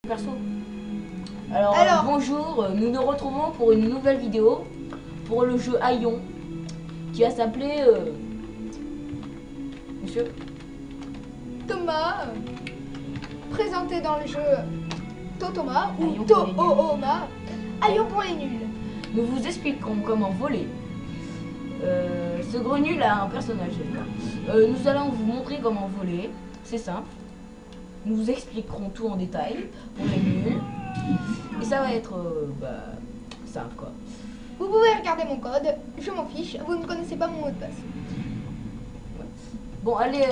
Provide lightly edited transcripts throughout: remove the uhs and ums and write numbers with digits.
Perso. Alors, bonjour, nous nous retrouvons pour une nouvelle vidéo pour le jeu Aion qui va s'appeler Monsieur Thomas, présenté dans le jeu Totoma ou Aion pour les Tooma, Aion pour les nuls. Nous vous expliquerons comment voler. Ce gros nul a un personnage. Nous allons vous montrer comment voler. C'est simple. Nous vous expliquerons tout en détail pour les nuls. Et ça va être simple quoi. Vous pouvez regarder mon code, je m'en fiche, vous ne connaissez pas mon mot de passe. Ouais. Bon allez,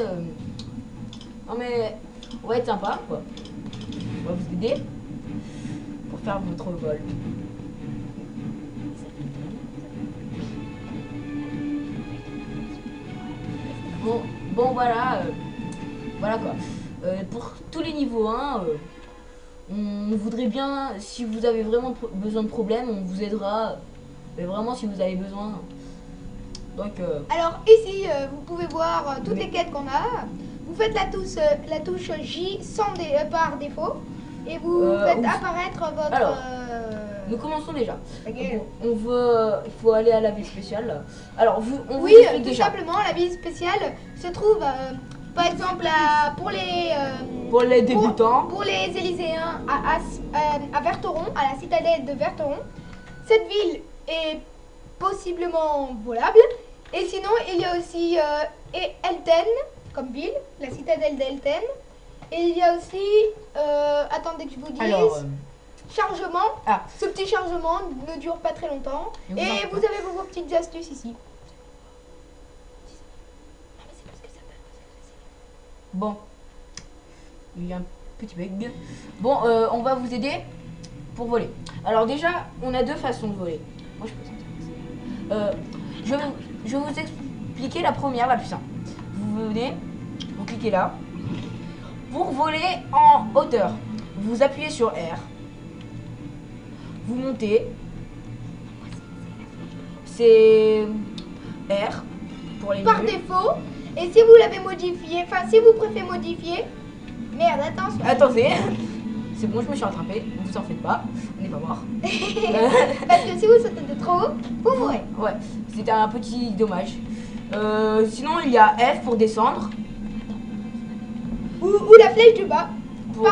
non mais on va être sympa quoi. On va vous aider pour faire votre vol. Bon voilà, voilà quoi. Pour tous les niveaux 1, on voudrait bien, si vous avez vraiment besoin de problèmes, on vous aidera. Mais vraiment si vous avez besoin. Donc Alors ici, vous pouvez voir toutes les quêtes qu'on a. Vous faites la touche J par défaut et vous faites apparaître votre... Alors, nous commençons déjà. Okay. Il faut aller à la vie spéciale. Là. Alors, on oui, vous explique tout déjà. simplement, la vie spéciale se trouve, par exemple, pour les débutants. Pour les Élyséens à Verteron, à la citadelle de Verteron. Cette ville est possiblement volable. Et sinon, il y a aussi Elten comme ville, la citadelle d'Elten. Et il y a aussi, attendez que je vous dise... Alors, chargement. Ah. Ce petit chargement ne dure pas très longtemps. Et vous avez vos petites astuces ici. Bon. Il y a un petit bug. Bon, on va vous aider pour voler. Alors déjà, on a deux façons de voler. Moi, je peux sortir. Je vais vous expliquer la première, la plus simple. Vous venez, vous cliquez là. Pour voler en hauteur, vous appuyez sur R. Vous montez. C'est R pour les par nuls. défaut. Et si vous l'avez modifié, enfin si vous préférez modifier, merde, attention. Attendez, c'est bon, je me suis rattrapé. Vous en faites pas, on n'est pas mort. Parce que si vous sautez de trop haut, vous mourrez. Ouais, c'était un petit dommage. Sinon, il y a F pour descendre. Ou la flèche du bas, Pour,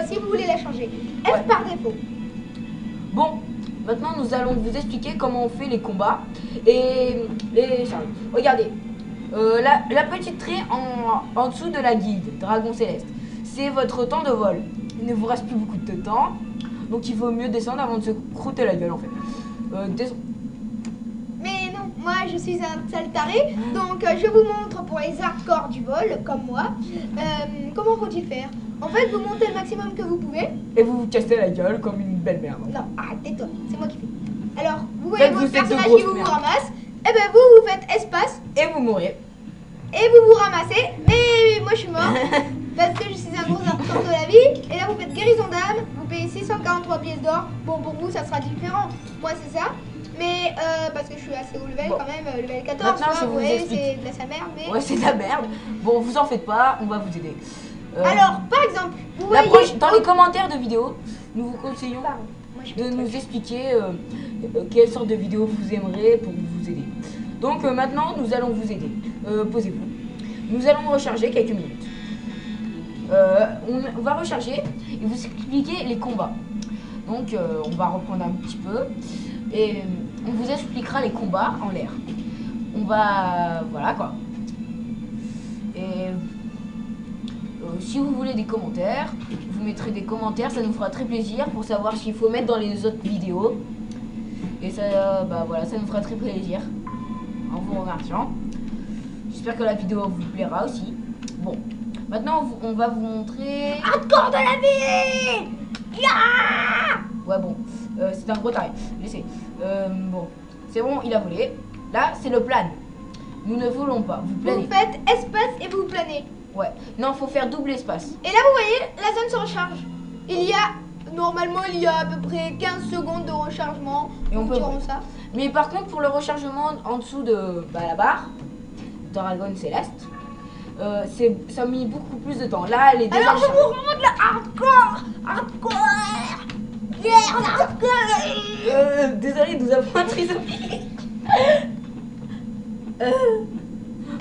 si vous voulez la changer. F ouais. par défaut. Bon, maintenant nous allons vous expliquer comment on fait les combats et les charges. Regardez, la petite trait en dessous de la guilde, Dragon Céleste, c'est votre temps de vol. Il ne vous reste plus beaucoup de temps, donc il vaut mieux descendre avant de se croûter la gueule en fait. Mais non, moi je suis un sale taré, donc je vous montre pour les hardcore du vol, comme moi, comment faut-il faire. En fait, vous montez le maximum que vous pouvez. Et vous vous cassez la gueule comme une belle merde. Non, arrête-toi, c'est moi qui fais. Alors, vous voyez Vous votre êtes de personnage grosses qui vous merdes. ramasse. Et ben vous faites espace Et vous mourrez. et vous vous ramassez. Mais moi je suis mort parce que je suis un gros hardcore de la vie. Et là vous faites guérison d'âme, vous payez 643 pièces d'or. Bon, pour vous ça sera différent. Moi c'est ça. Mais parce que je suis assez haut level quand même, level 14. Maintenant, je vous vous voyez, explique. c'est de la sa mère. Mais... Ouais, c'est de la merde. Bon, vous en faites pas, on va vous aider. Alors, par exemple, vous voyez... Dans les commentaires de vidéos, nous vous conseillons Pardon, moi, je de fais nous truc. expliquer quelle sorte de vidéo vous aimeriez pour vous aider. Donc maintenant, nous allons vous aider. Posez-vous. Nous allons recharger quelques minutes. On va recharger et vous expliquer les combats. Donc on va reprendre un petit peu et on vous expliquera les combats en l'air. On va... Voilà quoi. Et... si vous voulez des commentaires, vous mettrez des commentaires, ça nous fera très plaisir pour savoir ce qu'il faut mettre dans les autres vidéos. Et ça, voilà, ça nous fera très plaisir en vous remerciant. J'espère que la vidéo vous plaira aussi. Bon, maintenant on va vous montrer... Encore de la vie. Ouais bon, c'est un gros taré, laissez. Bon, c'est bon, il a volé. Là, c'est le plan. Nous ne volons pas, vous planez. Vous faites espace et vous planez. Ouais, non, faut faire double espace. Et là, vous voyez, la zone se recharge. Normalement, il y a à peu près 15 secondes de rechargement. Et on peut dirons ça. Mais par contre, pour le rechargement en dessous de la barre, Dragon Céleste, ça a mis beaucoup plus de temps. Là, elle est déjà Alors, je rechargée. vous remonte la hardcore. désolé, nous avons un trisomie.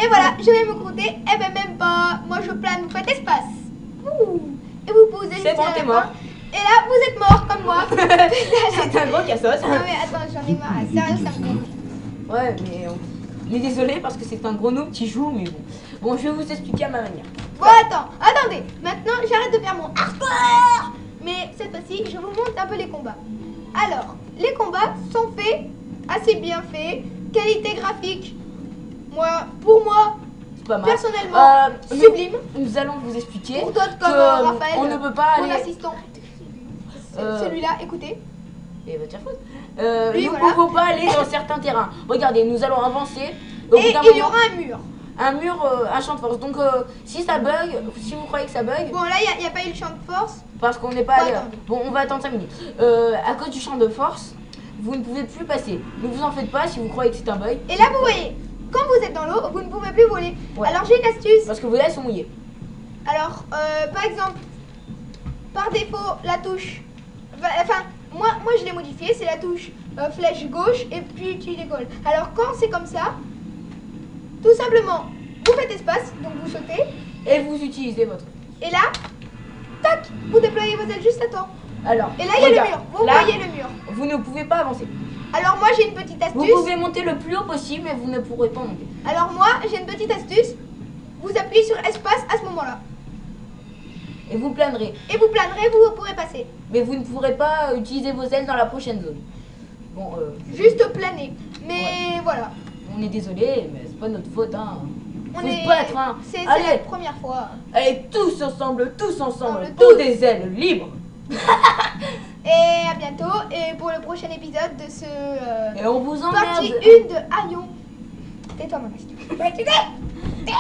Et voilà, je vais me compter. Eh ben même pas. Moi je plane, vous faites espace. Ouh. Et vous posez C'est bon, t'es mort. Et là, vous êtes mort comme moi. C'est un gros cassos. Non mais attends, j'en ai marre. Sérieux, ça me gonfle. Ouais, mais il est désolé parce que c'est un gros noob qui joue, mais bon. Bon, je vais vous expliquer à ma manière. Bon, attendez. Maintenant, j'arrête de faire mon hardcore. Mais cette fois-ci, je vous montre un peu les combats. Alors, les combats sont faits, assez bien faits. Qualité graphique, pour moi, C'est pas mal. personnellement, sublime. Nous allons vous expliquer Pour d'autres comme que Raphaël, on ne peut pas mon aller. assistant. Celui-là, écoutez. Et votre faute. Lui, Nous ne voilà. pouvons pas aller dans certains terrains. Regardez, nous allons avancer. Au bout Et d'un il y moment, aura un mur. un mur, un champ de force. Donc, si ça bug, si vous croyez que ça bug, Bon, là, il n'y a pas eu le champ de force. parce qu'on n'est pas Bon, allé. attendez. Bon, on va attendre 5 minutes. À cause du champ de force, vous ne pouvez plus passer. Ne vous en faites pas si vous croyez que c'est un bug. Et là, vous voyez, quand vous êtes dans l'eau, vous ne pouvez plus voler. Ouais. Alors, j'ai une astuce. Parce que vos ailes sont mouillées. Alors, par exemple, par défaut, la touche. Enfin, moi je l'ai modifié, c'est la touche flèche gauche et puis tu décolles. Alors, quand c'est comme ça, tout simplement, vous faites espace, donc vous sautez. Et vous utilisez votre. Et là, tac, vous déployez vos ailes juste à temps. Alors, Et là, il y a le regarde, mur. Vous là, voyez le mur. vous ne pouvez pas avancer. Alors, moi, j'ai une petite Vous astuce. pouvez monter le plus haut possible, mais vous ne pourrez pas monter. Alors, moi, j'ai une petite astuce. Vous appuyez sur espace à ce moment-là. Et vous planerez. Et vous planerez, vous pourrez passer. Mais vous ne pourrez pas utiliser vos ailes dans la prochaine zone. Bon, Juste planer. Mais voilà. on est désolé, mais c'est pas notre faute, hein. On Faut est... se battre, hein. C'est la Allez, première fois. allez, tous ensemble, Ensemble, tous tous. des ailes libres. Et à bientôt. Et pour le prochain épisode de ce Et on vous partie emmerde. 1 de Aion. Tais-toi, mon astuce. Ouais, tu sais.